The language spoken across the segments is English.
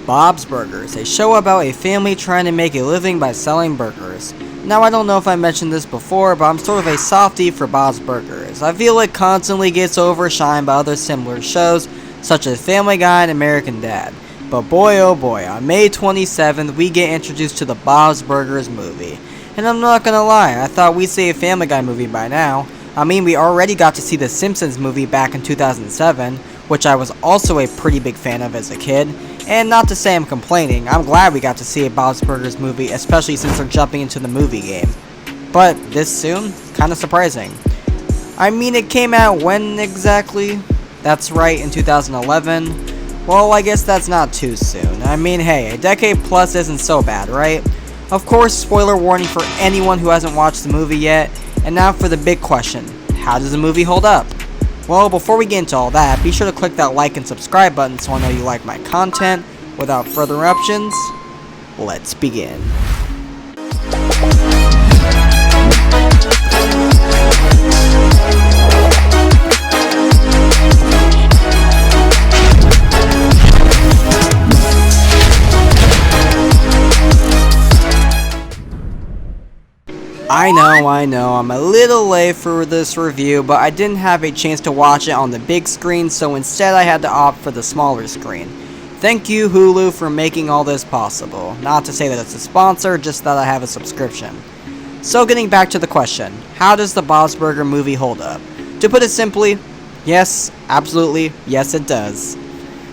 BobsBurgers, a show about a family trying to make a living by selling burgers. Now, I don't know if I mentioned this before, but I'm sort of a softie for BobsBurgers. I feel it constantly gets overshined by other similar shows, such as Family Guy and American Dad. But boy oh boy, on May 27th, we get introduced to the BobsBurgers movie. And I'm not gonna lie, I thought we'd see a Family Guy movie by now. I mean, we already got to see the Simpsons movie back in 2007, which I was also a pretty big fan of as a kid. And not to say I'm complaining, I'm glad we got to see a Bob's Burgers movie, especially since they're jumping into the movie game. But this soon? Kinda surprising. I mean, it came out when exactly? That's right, in 2011. Well, I guess that's not too soon. I mean, hey, a decade plus isn't so bad, right? Of course, spoiler warning for anyone who hasn't watched the movie yet. And now for the big question, how does the movie hold up? Well, before we get into all that, be sure to click that like and subscribe button so I know you like my content. Without further interruptions, let's begin. I know, I'm a little late for this review, but I didn't have a chance to watch it on the big screen, so instead I had to opt for the smaller screen. Thank you, Hulu, for making all this possible. Not to say that it's a sponsor, just that I have a subscription. So getting back to the question, how does the Bob's Burger movie hold up? To put it simply, yes, absolutely, yes it does.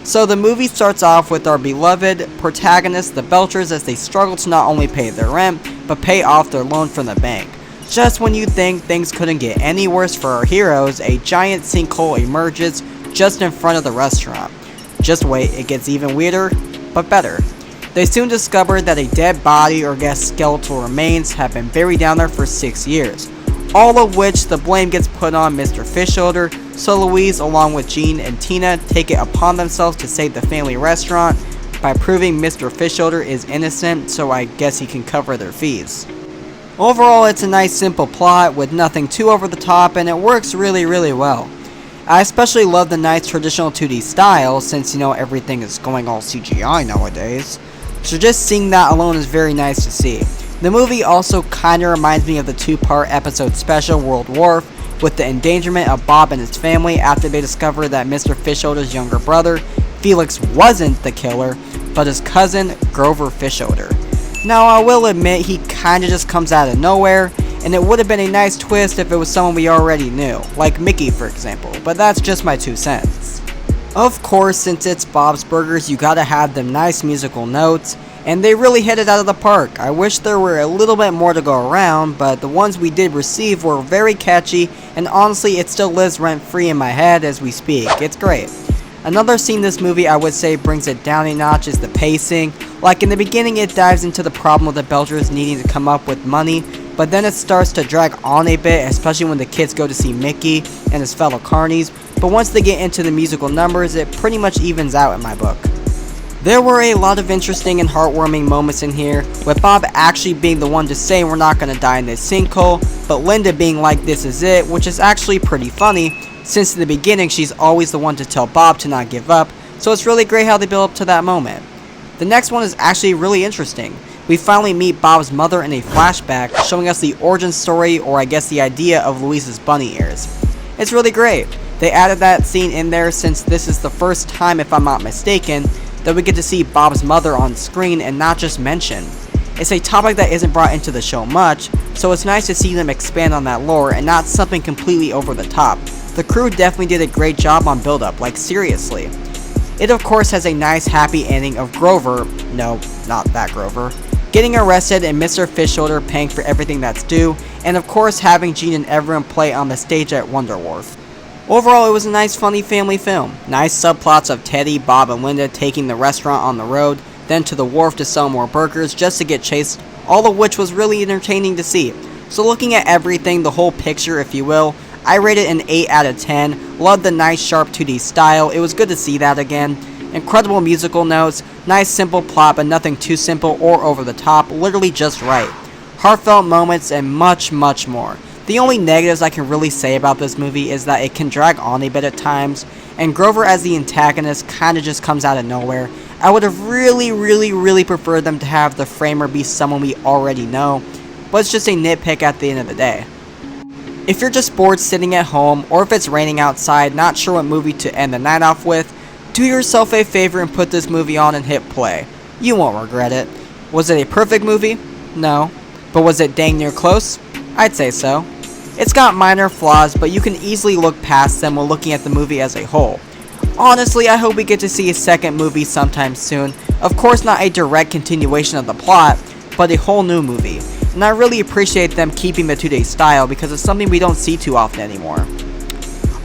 So the movie starts off with our beloved protagonists, the Belchers, as they struggle to not only pay their rent, but pay off their loan from the bank. Just when you think things couldn't get any worse for our heroes, a giant sinkhole emerges just in front of the restaurant. Just wait, it gets even weirder, but better. They soon discover that a dead body or guess skeletal remains have been buried down there for 6 years. All of which the blame gets put on Mr. Fisholder, so Louise along with Jean and Tina take it upon themselves to save the family restaurant by proving Mr. Fisholder is innocent, so I guess he can cover their fees. Overall, it's a nice simple plot with nothing too over the top, and it works really well. I especially love the nice traditional 2D style since, you know, everything is going all CGI nowadays. So just seeing that alone is very nice to see. The movie also kinda reminds me of the 2-part episode special World Wharf, with the endangerment of Bob and his family after they discover that Mr. Fisholder's younger brother, Felix, wasn't the killer, but his cousin, Grover Fisholder. Now, I will admit he kinda just comes out of nowhere, and it would have been a nice twist if it was someone we already knew, like Mickey for example, but that's just my 2 cents. Of course, since it's Bob's Burgers, you gotta have them nice musical notes, and they really hit it out of the park. I wish there were a little bit more to go around, but the ones we did receive were very catchy, and honestly it still lives rent-free in my head as we speak. It's great. Another scene in this movie I would say brings it down a notch is the pacing. Like in the beginning it dives into the problem with the Belchers needing to come up with money, but then it starts to drag on a bit, especially when the kids go to see Mickey and his fellow carnies, but once they get into the musical numbers it pretty much evens out in my book. There were a lot of interesting and heartwarming moments in here, with Bob actually being the one to say we're not gonna die in this sinkhole, but Linda being like this is it, which is actually pretty funny, since in the beginning she's always the one to tell Bob to not give up, so it's really great how they build up to that moment. The next one is actually really interesting. We finally meet Bob's mother in a flashback, showing us the origin story, or I guess the idea of Louise's bunny ears. It's really great. They added that scene in there since this is the first time, if I'm not mistaken, that we get to see Bob's mother on screen and not just mentioned. It's a topic that isn't brought into the show much, so it's nice to see them expand on that lore and not something completely over the top. The crew definitely did a great job on build-up, like seriously. It of course has a nice happy ending of Grover, no, not that Grover, getting arrested and Mr. Fisholder paying for everything that's due, and of course having Jean and everyone play on the stage at Wonder Wharf. Overall, it was a nice funny family film. Nice subplots of Teddy, Bob, and Linda taking the restaurant on the road, then to the wharf to sell more burgers just to get chased, all of which was really entertaining to see. So looking at everything, the whole picture if you will, I rate it an 8 out of 10. Loved the nice sharp 2D style, it was good to see that again. Incredible musical notes, nice simple plot but nothing too simple or over the top, literally just right. Heartfelt moments and much more. The only negatives I can really say about this movie is that it can drag on a bit at times, and Grover as the antagonist kinda just comes out of nowhere. I would have really preferred them to have the framer be someone we already know, but it's just a nitpick at the end of the day. If you're just bored sitting at home, or if it's raining outside, not sure what movie to end the night off with, do yourself a favor and put this movie on and hit play. You won't regret it. Was it a perfect movie? No. But was it dang near close? I'd say so. It's got minor flaws, but you can easily look past them while looking at the movie as a whole. Honestly, I hope we get to see a second movie sometime soon. Of course, not a direct continuation of the plot, but a whole new movie. And I really appreciate them keeping the 2-day style because it's something we don't see too often anymore.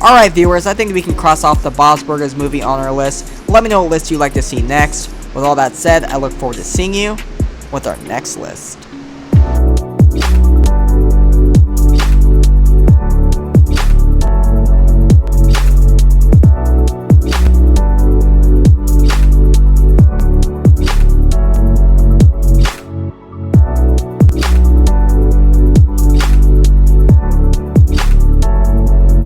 Alright viewers, I think we can cross off the BobsBurgers movie on our list. Let me know what list you'd like to see next. With all that said, I look forward to seeing you with our next list.